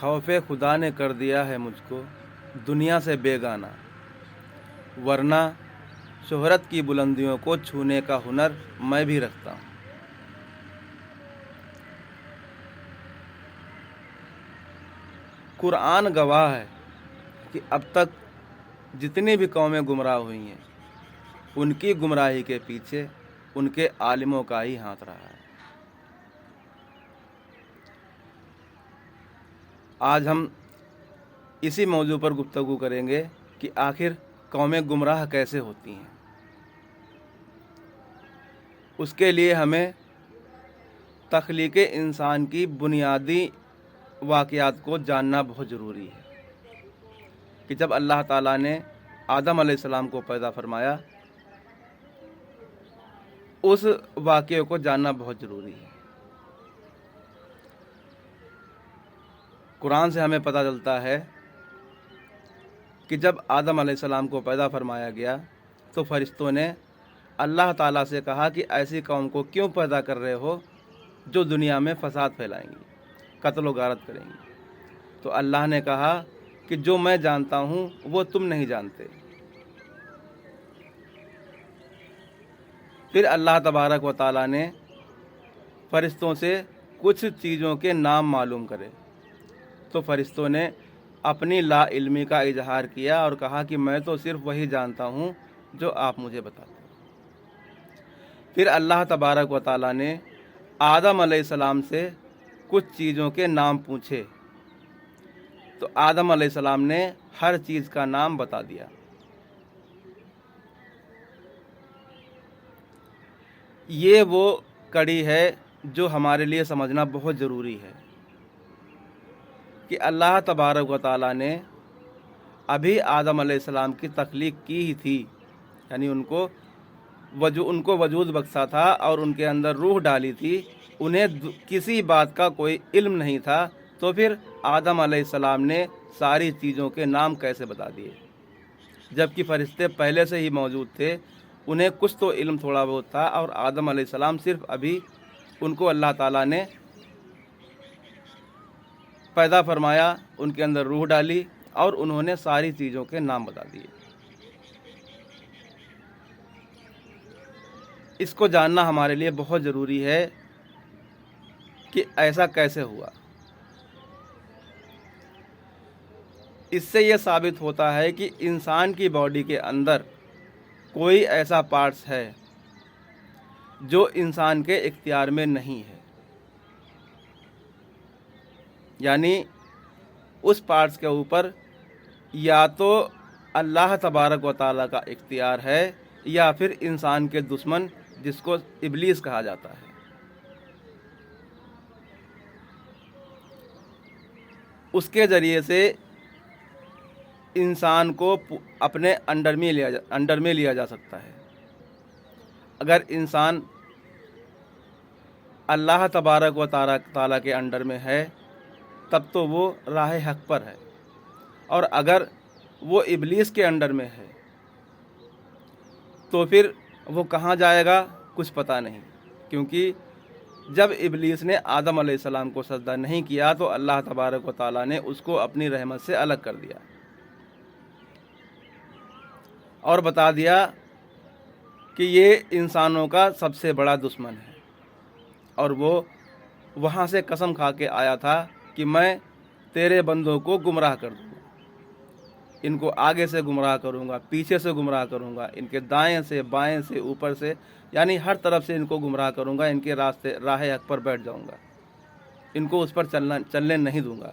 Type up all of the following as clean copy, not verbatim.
خوف خدا نے کر دیا ہے مجھ کو دنیا سے بیگانہ، ورنہ شہرت کی بلندیوں کو چھونے کا ہنر میں بھی رکھتا ہوں۔ قرآن گواہ ہے کہ اب تک جتنی بھی قومیں گمراہ ہوئی ہیں، ان کی گمراہی کے پیچھے ان کے عالموں کا ہی ہاتھ رہا ہے۔ آج ہم اسی موضوع پر گفتگو کریں گے کہ آخر قومیں گمراہ کیسے ہوتی ہیں۔ اس کے لیے ہمیں تخلیق انسان کی بنیادی واقعات کو جاننا بہت ضروری ہے کہ جب اللہ تعالیٰ نے آدم علیہ السلام کو پیدا فرمایا، اس واقعے کو جاننا بہت ضروری ہے۔ قرآن سے ہمیں پتہ چلتا ہے کہ جب آدم علیہ السلام کو پیدا فرمایا گیا تو فرشتوں نے اللہ تعالیٰ سے کہا کہ ایسی قوم کو کیوں پیدا کر رہے ہو جو دنیا میں فساد پھیلائیں گی، قتل و غارت کریں گی۔ تو اللہ نے کہا کہ جو میں جانتا ہوں وہ تم نہیں جانتے۔ پھر اللہ تبارک و تعالیٰ نے فرشتوں سے کچھ چیزوں کے نام معلوم کرے، تو فرشتوں نے اپنی لا علمی کا اظہار کیا اور کہا کہ میں تو صرف وہی جانتا ہوں جو آپ مجھے بتاتے ہیں۔ پھر اللہ تبارک و تعالیٰ نے آدم علیہ السلام سے کچھ چیزوں کے نام پوچھے، تو آدم علیہ السلام نے ہر چیز کا نام بتا دیا۔ یہ وہ کڑی ہے جو ہمارے لیے سمجھنا بہت ضروری ہے کہ اللہ تبارک و تعالیٰ نے ابھی آدم علیہ السلام کی تخلیق کی ہی تھی، یعنی ان کو وجود بخشا تھا اور ان کے اندر روح ڈالی تھی، انہیں کسی بات کا کوئی علم نہیں تھا، تو پھر آدم علیہ السلام نے ساری چیزوں کے نام کیسے بتا دیے؟ جبکہ فرشتے پہلے سے ہی موجود تھے، انہیں کچھ تو علم تھوڑا بہت تھا، اور آدم علیہ السلام صرف ابھی ان کو اللہ تعالیٰ نے پیدا فرمایا، ان کے اندر روح ڈالی اور انہوں نے ساری چیزوں کے نام بتا دیے۔ اس کو جاننا ہمارے لیے بہت ضروری ہے کہ ایسا کیسے ہوا۔ اس سے یہ ثابت ہوتا ہے کہ انسان کی باڈی کے اندر کوئی ایسا پارٹس ہے جو انسان کے اختیار میں نہیں ہے، یعنی اس پارٹس کے اوپر یا تو اللہ تبارک و تعالیٰ کا اختیار ہے یا پھر انسان کے دشمن جس کو ابلیس کہا جاتا ہے۔ اس کے ذریعے سے انسان کو اپنے انڈر میں لیا جا سکتا ہے۔ اگر انسان اللہ تبارک و تعالیٰ کے انڈر میں ہے تب تو وہ راہ حق پر ہے، اور اگر وہ ابلیس کے انڈر میں ہے تو پھر وہ کہاں جائے گا کچھ پتہ نہیں، کیونکہ جب ابلیس نے آدم علیہ السلام کو سجدہ نہیں کیا تو اللہ تبارک و تعالیٰ نے اس کو اپنی رحمت سے الگ کر دیا اور بتا دیا کہ یہ انسانوں کا سب سے بڑا دشمن ہے، اور وہ وہاں سے قسم کھا کے آیا تھا کہ میں تیرے بندوں کو گمراہ کر دوں گا، ان کو آگے سے گمراہ کروں گا، پیچھے سے گمراہ کروں گا، ان کے دائیں سے بائیں سے اوپر سے، یعنی ہر طرف سے ان کو گمراہ کروں گا، ان کے راہ حق پر بیٹھ جاؤں گا، ان کو اس پر چلنے نہیں دوں گا۔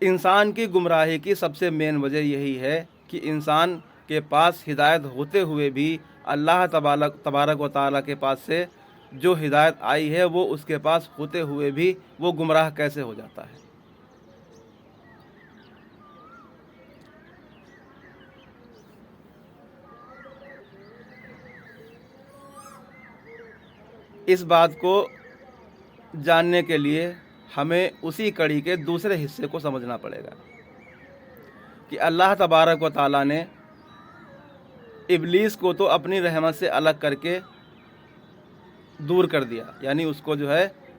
انسان کی گمراہی کی سب سے مین وجہ یہی ہے کہ انسان کے پاس ہدایت ہوتے ہوئے بھی اللہ تبارک و تعالیٰ کے پاس سے جو ہدایت آئی ہے وہ اس کے پاس ہوتے ہوئے بھی وہ گمراہ کیسے ہو جاتا ہے۔ اس بات کو جاننے کے لیے ہمیں اسی کڑی کے دوسرے حصے کو سمجھنا پڑے گا کہ اللہ تبارک و تعالیٰ نے ابلیس کو تو اپنی رحمت سے الگ کر کے دور کر دیا، یعنی اس کو جو ہے